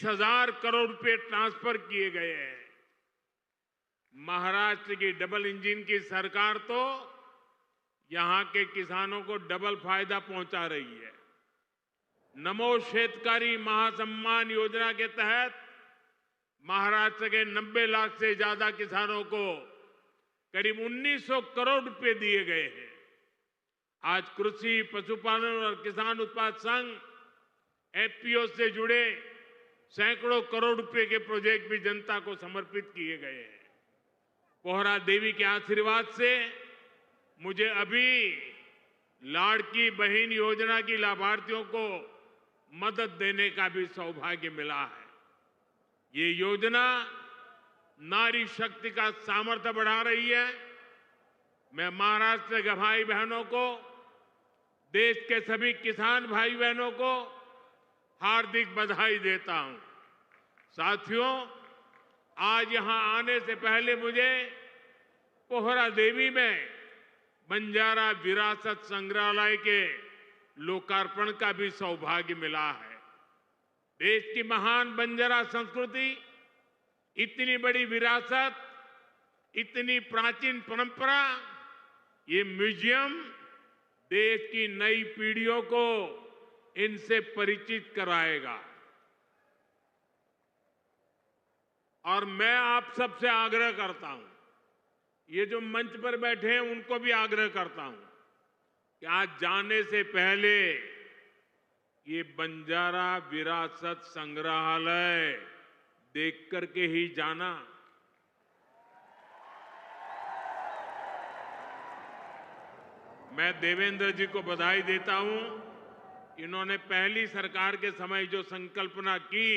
20,000 करोड़ रुपए ट्रांसफर किए गए हैं। महाराष्ट्र की डबल इंजन की सरकार तो यहां के किसानों को डबल फायदा पहुंचा रही है। नमो शेतकारी महासम्मान योजना के तहत महाराष्ट्र के 90 लाख से ज्यादा किसानों को करीब 1900 करोड़ रुपए दिए गए हैं। आज कृषि, पशुपालन और किसान उत्पाद संघ एफपीओ से जुड़े सैकड़ों करोड़ रुपए के प्रोजेक्ट भी जनता को समर्पित किए गए हैं। पोहरा देवी के आशीर्वाद से मुझे अभी लाड़की बहन योजना की लाभार्थियों को मदद देने का भी सौभाग्य मिला है। ये योजना नारी शक्ति का सामर्थ्य बढ़ा रही है। मैं महाराष्ट्र के भाई बहनों को, देश के सभी किसान भाई बहनों को हार्दिक बधाई देता हूं। साथियों, आज यहां आने से पहले मुझे पोहरा देवी में बंजारा विरासत संग्रहालय के लोकार्पण का भी सौभाग्य मिला है। देश की महान बंजारा संस्कृति, इतनी बड़ी विरासत, इतनी प्राचीन परंपरा, ये म्यूजियम देश की नई पीढ़ियों को इनसे परिचित कराएगा। और मैं आप सबसे आग्रह करता हूं, ये जो मंच पर बैठे हैं उनको भी आग्रह करता हूं कि आज जाने से पहले ये बंजारा विरासत संग्रहालय देख करके ही जाना। मैं देवेंद्र जी को बधाई देता हूं। इन्होंने पहली सरकार के समय जो संकल्पना की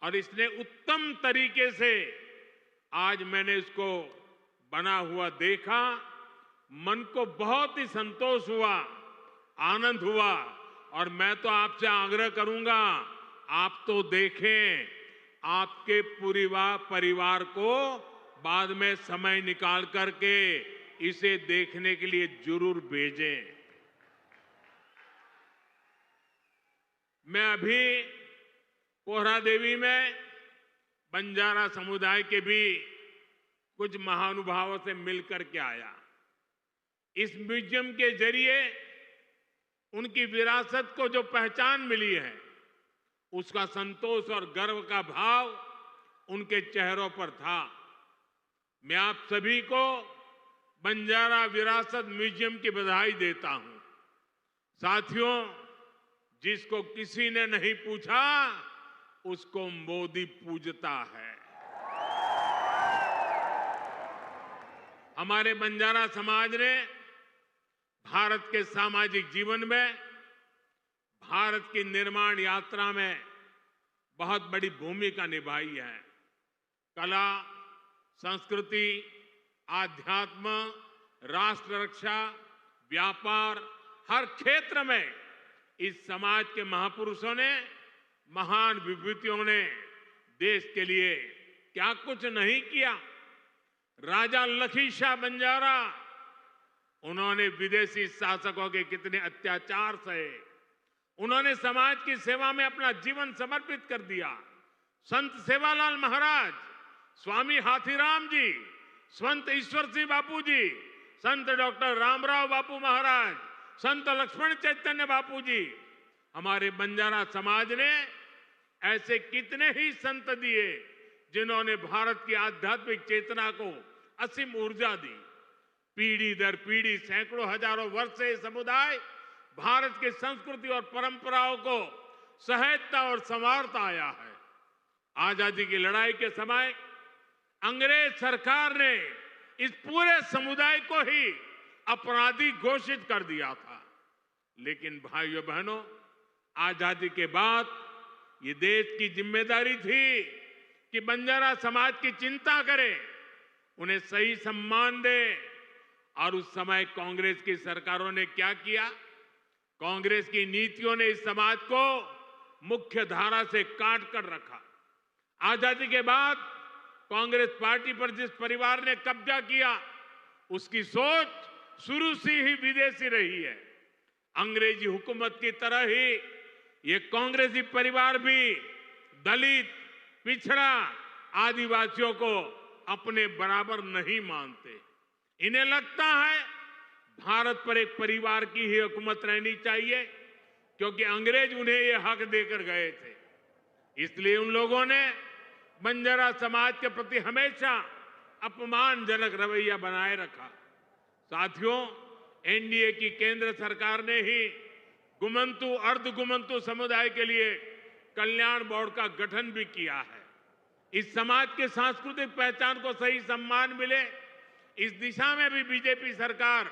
और इसने उत्तम तरीके से आज मैंने इसको बना हुआ देखा, मन को बहुत ही संतोष हुआ, आनंद हुआ। और मैं तो आपसे आग्रह करूंगा, आप तो देखें, आपके पूरे परिवार को बाद में समय निकाल करके इसे देखने के लिए जरूर भेजें। मैं अभी पोहरा देवी में बंजारा समुदाय के भी कुछ महानुभावों से मिलकर के आया। इस म्यूजियम के जरिए उनकी विरासत को जो पहचान मिली है, उसका संतोष और गर्व का भाव उनके चेहरों पर था। मैं आप सभी को बंजारा विरासत म्यूजियम की बधाई देता हूं। साथियों, जिसको किसी ने नहीं पूछा, उसको मोदी पूजता है। हमारे बंजारा समाज ने भारत के सामाजिक जीवन में, भारत की निर्माण यात्रा में बहुत बड़ी भूमिका निभाई है। कला, संस्कृति, आध्यात्म, राष्ट्र रक्षा, व्यापार, हर क्षेत्र में इस समाज के महापुरुषों ने, महान विभूतियों ने देश के लिए क्या कुछ नहीं किया। राजा लखी शाह बंजारा, उन्होंने विदेशी शासकों के कितने अत्याचार सहे, उन्होंने समाज की सेवा में अपना जीवन समर्पित कर दिया। संत सेवालाल महाराज, स्वामी हाथीराम जी, संत ईश्वर सिंह बापू जी, संत डॉक्टर रामराव बापू महाराज, संत लक्ष्मण चैतन्य बापू जी, हमारे बंजारा समाज ने ऐसे कितने ही संत दिए जिन्होंने भारत की आध्यात्मिक चेतना को असीम ऊर्जा दी। पीढ़ी दर पीढ़ी, सैकड़ों हजारों वर्ष से समुदाय भारत की संस्कृति और परंपराओं को सहेजता और संवारता आया है। आजादी की लड़ाई के समय अंग्रेज सरकार ने इस पूरे समुदाय को ही अपराधी घोषित कर दिया था। लेकिन भाइयों बहनों, आजादी के बाद ये देश की जिम्मेदारी थी कि बंजारा समाज की चिंता करे, उन्हें सही सम्मान दे। और उस समय कांग्रेस की सरकारों ने क्या किया? कांग्रेस की नीतियों ने इस समाज को मुख्य धारा से काट कर रखा। आजादी के बाद कांग्रेस पार्टी पर जिस परिवार ने कब्जा किया, उसकी सोच शुरू से ही विदेशी रही है। अंग्रेजी हुकूमत की तरह ही ये कांग्रेसी परिवार भी दलित, पिछड़ा, आदिवासियों को अपने बराबर नहीं मानते। इन्हें लगता है भारत पर एक परिवार की ही हुकूमत रहनी चाहिए, क्योंकि अंग्रेज उन्हें यह हक देकर गए थे। इसलिए उन लोगों ने बंजारा समाज के प्रति हमेशा अपमानजनक रवैया बनाए रखा। साथियों, एनडीए की केंद्र सरकार ने ही गुमंतु, अर्धगुमंतु समुदाय के लिए कल्याण बोर्ड का गठन भी किया है। इस समाज के सांस्कृतिक पहचान को सही सम्मान मिले, इस दिशा में भी बीजेपी सरकार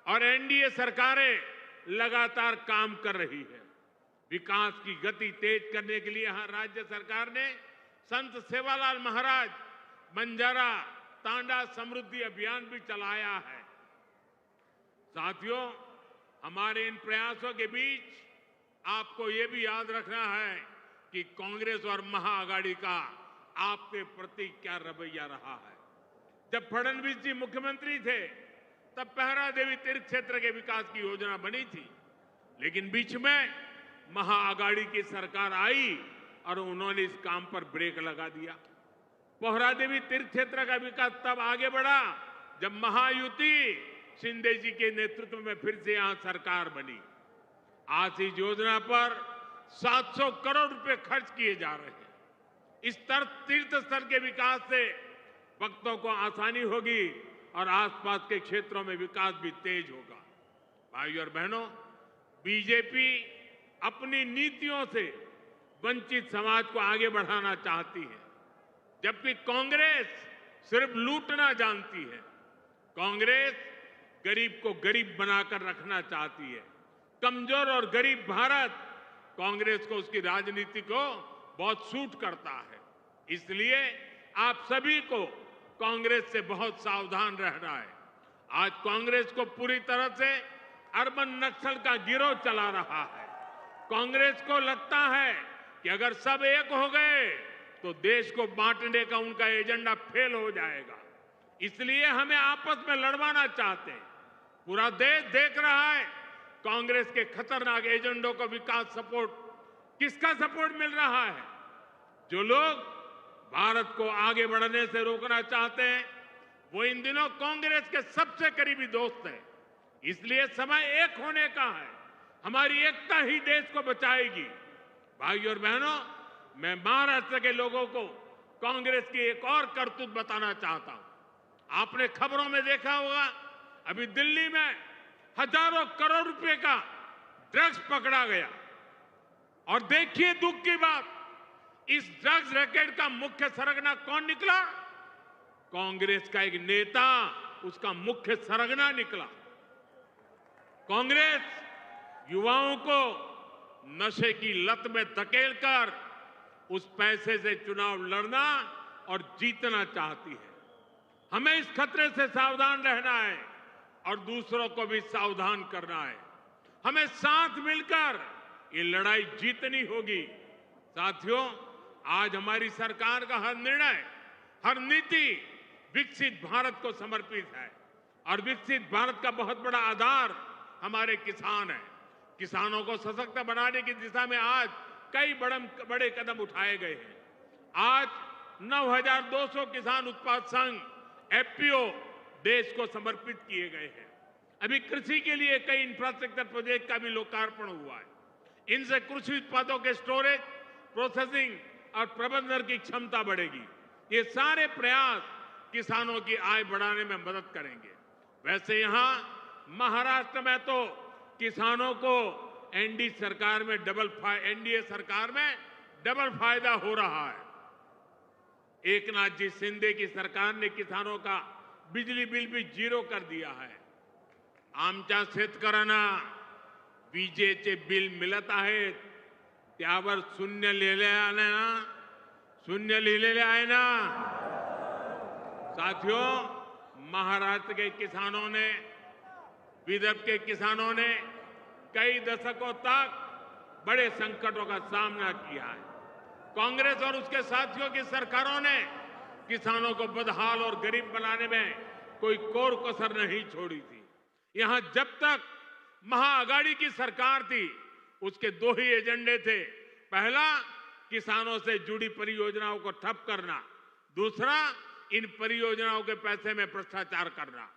और एनडीए सरकारें लगातार काम कर रही है। विकास की गति तेज करने के लिए यहां राज्य सरकार ने संत सेवालाल महाराज बंजारा तांडा समृद्धि अभियान भी चलाया है। साथियों, हमारे इन प्रयासों के बीच आपको ये भी याद रखना है कि कांग्रेस और महाआघाड़ी का आपके प्रति क्या रवैया रहा है। जब फडणवीस जी मुख्यमंत्री थे तब पहरा देवी तीर्थ क्षेत्र के विकास की योजना बनी थी, लेकिन बीच में महाआघाड़ी की सरकार आई और उन्होंने इस काम पर ब्रेक लगा दिया। पोहरा देवी तीर्थ क्षेत्र का विकास तब आगे बढ़ा जब महायुति शिंदे जी के नेतृत्व में फिर से यहां सरकार बनी। आज इस योजना पर 700 करोड़ रुपए खर्च किए जा रहे हैं। इस तीर्थ स्थल के विकास से भक्तों को आसानी होगी और आसपास के क्षेत्रों में विकास भी तेज होगा। भाइयों और बहनों, बीजेपी अपनी नीतियों से वंचित समाज को आगे बढ़ाना चाहती है, जबकि कांग्रेस सिर्फ लूटना जानती है। कांग्रेस गरीब को गरीब बनाकर रखना चाहती है। कमजोर और गरीब भारत कांग्रेस को उसकी राजनीति को बहुत सूट करता है। इसलिए आप सभी को कांग्रेस से बहुत सावधान रहना है। आज कांग्रेस को पूरी तरह से अर्बन नक्सल का गिरोह चला रहा है। कांग्रेस को लगता है कि अगर सब एक हो गए तो देश को बांटने का उनका एजेंडा फेल हो जाएगा। इसलिए हमें आपस में लड़वाना चाहते हैं। पूरा देश देख रहा है कांग्रेस के खतरनाक एजेंडों को। विकास सपोर्ट, किसका सपोर्ट मिल रहा है? जो लोग भारत को आगे बढ़ने से रोकना चाहते हैं वो इन दिनों कांग्रेस के सबसे करीबी दोस्त हैं। इसलिए समय एक होने का है। हमारी एकता ही देश को बचाएगी। भाइयों और बहनों, मैं महाराष्ट्र के लोगों को कांग्रेस की एक और करतूत बताना चाहता हूं। आपने खबरों में देखा होगा, अभी दिल्ली में हजारों करोड़ रुपए का ड्रग्स पकड़ा गया। और देखिए दुख की बात, इस ड्रग्स रैकेट का मुख्य सरगना कौन निकला? कांग्रेस का एक नेता उसका मुख्य सरगना निकला। कांग्रेस युवाओं को नशे की लत में धकेलकर उस पैसे से चुनाव लड़ना और जीतना चाहती है। हमें इस खतरे से सावधान रहना है और दूसरों को भी सावधान करना है। हमें साथ मिलकर ये लड़ाई जीतनी होगी। साथियों, आज हमारी सरकार का हर निर्णय, हर नीति विकसित भारत को समर्पित है और विकसित भारत का बहुत बड़ा आधार हमारे किसान हैं। किसानों को सशक्त बनाने की दिशा में आज कई बड़े कदम उठाए गए हैं। आज 9,200 किसान उत्पाद संघ एफपीओ देश को समर्पित किए गए हैं। अभी कृषि के लिए कई इंफ्रास्ट्रक्चर प्रोजेक्ट का भी लोकार्पण हुआ है। इनसे कृषि उत्पादों के स्टोरेज, प्रोसेसिंग और प्रबंधन की क्षमता बढ़ेगी। ये सारे प्रयास किसानों की आय बढ़ाने में मदद करेंगे। वैसे यहां महाराष्ट्र में तो किसानों को एनडीए सरकार में डबल फायदा हो रहा है। एकनाथ जी शिंदे की सरकार ने किसानों का बिजली बिल भी जीरो कर दिया है। आमच्या शेतकऱ्यांना विजेचे बिल मिळत आहेत, त्यावर शून्य लिहिलेले आहे ना। साथियों, महाराष्ट्र के किसानों ने, विदर्भ के किसानों ने कई दशकों तक बड़े संकटों का सामना किया है। कांग्रेस और उसके साथियों की सरकारों ने किसानों को बदहाल और गरीब बनाने में कोई कोर कसर नहीं छोड़ी थी। यहां जब तक महाआघाड़ी की सरकार थी उसके दो ही एजेंडे थे। पहला, किसानों से जुड़ी परियोजनाओं को ठप करना, दूसरा इन परियोजनाओं के पैसे में भ्रष्टाचार करना।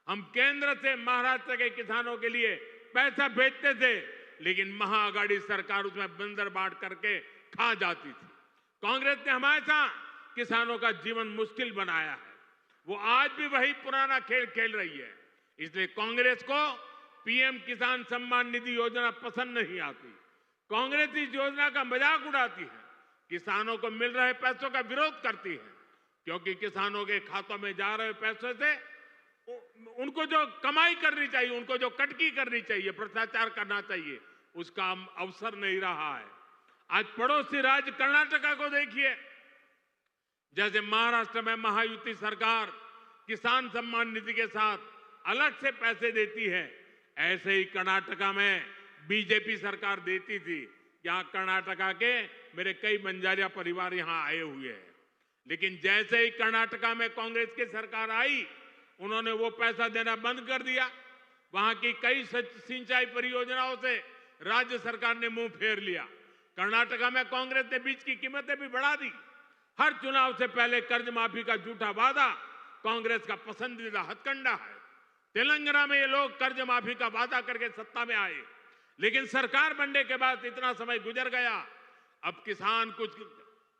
हम केंद्र से महाराष्ट्र के किसानों के लिए पैसा भेजते थे, लेकिन महाआघाड़ी सरकार उसमें बंदर बांट करके खा जाती थी। कांग्रेस ने हमेशा किसानों का जीवन मुश्किल बनाया है। वो आज भी वही पुराना खेल खेल रही है। इसलिए कांग्रेस को पीएम किसान सम्मान निधि योजना पसंद नहीं आती। कांग्रेस इस योजना का मजाक उड़ाती है, किसानों को मिल रहे पैसों का विरोध करती है, क्योंकि किसानों के खातों में जा रहे पैसों से उनको जो कमाई करनी चाहिए, उनको जो कटकी करनी चाहिए, भ्रष्टाचार करना चाहिए, उसका अवसर नहीं रहा है। आज पड़ोसी राज्य कर्नाटका को देखिए, जैसे महाराष्ट्र में महायुति सरकार किसान सम्मान निधि के साथ अलग से पैसे देती है, ऐसे ही कर्नाटका में बीजेपी सरकार देती थी। यहां कर्नाटका के मेरे कई बंजारिया परिवार यहां आए हुए हैं, लेकिन जैसे ही कर्नाटका में कांग्रेस की सरकार आई, उन्होंने वो पैसा देना बंद कर दिया। वहां की कई सिंचाई परियोजनाओं से राज्य सरकार ने मुंह फेर लिया। कर्नाटका में कांग्रेस ने बीज की कीमतें भी बढ़ा दी। हर चुनाव से पहले कर्ज माफी का झूठा वादा कांग्रेस का पसंदीदा हथकंडा है। तेलंगाना में ये लोग कर्ज माफी का वादा करके सत्ता में आए, लेकिन सरकार बनने के बाद इतना समय गुजर गया, अब किसान कुछ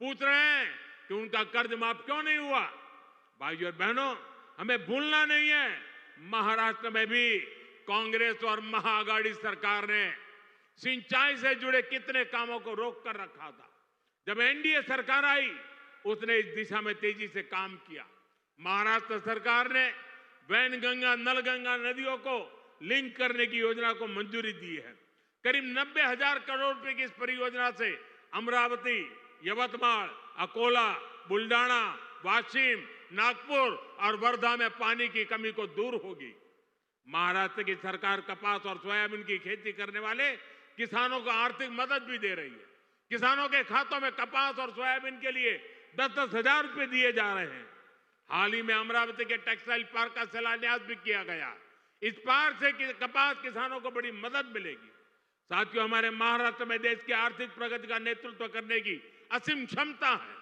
पूछ रहे हैं कि उनका कर्ज माफ क्यों नहीं हुआ। भाइयों और बहनों, हमें भूलना नहीं है, महाराष्ट्र में भी कांग्रेस और महाआघाड़ी सरकार ने सिंचाई से जुड़े कितने कामों को रोक कर रखा था। जब एनडीए सरकार आई, उसने इस दिशा में तेजी से काम किया। महाराष्ट्र सरकार ने वैनगंगा, नलगंगा नदियों को लिंक करने की योजना को मंजूरी दी है। करीब 90,000 करोड़ रुपए की इस परियोजना से अमरावती, यवतमाळ, अकोला, बुल्डाना, वाशिम, नागपुर और वर्धा में पानी की कमी को दूर होगी। महाराष्ट्र की सरकार कपास और सोयाबीन की खेती करने वाले किसानों को आर्थिक मदद भी दे रही है। किसानों के खातों में कपास और सोयाबीन के लिए 10-10 हजार रुपए दिए जा रहे हैं। हाल ही में अमरावती के टेक्सटाइल पार्क का शिलान्यास भी किया गया। इस पार्क से कपास किसानों को बड़ी मदद मिलेगी। साथियों, हमारे महाराष्ट्र में देश की आर्थिक प्रगति का नेतृत्व करने की असीम क्षमता है।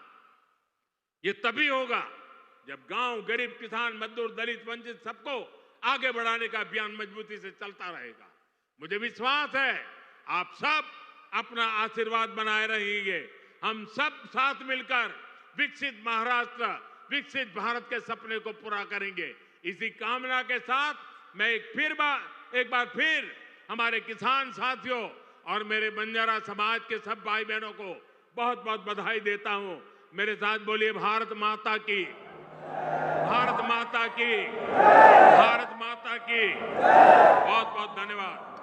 ये तभी होगा जब गांव, गरीब, किसान, मजदूर, दलित, वंचित सबको आगे बढ़ाने का अभियान मजबूती से चलता रहेगा। मुझे विश्वास है आप सब अपना आशीर्वाद बनाए रहेंगे। हम सब साथ मिलकर विकसित महाराष्ट्र, विकसित भारत के सपने को पूरा करेंगे। इसी कामना के साथ मैं एक बार फिर हमारे किसान साथियों और मेरे बंजारा समाज के सब भाई बहनों को बहुत बहुत बधाई देता हूं। मेरे साथ बोलिए, भारत माता की, भारत माता की, भारत माता की। बहुत बहुत धन्यवाद।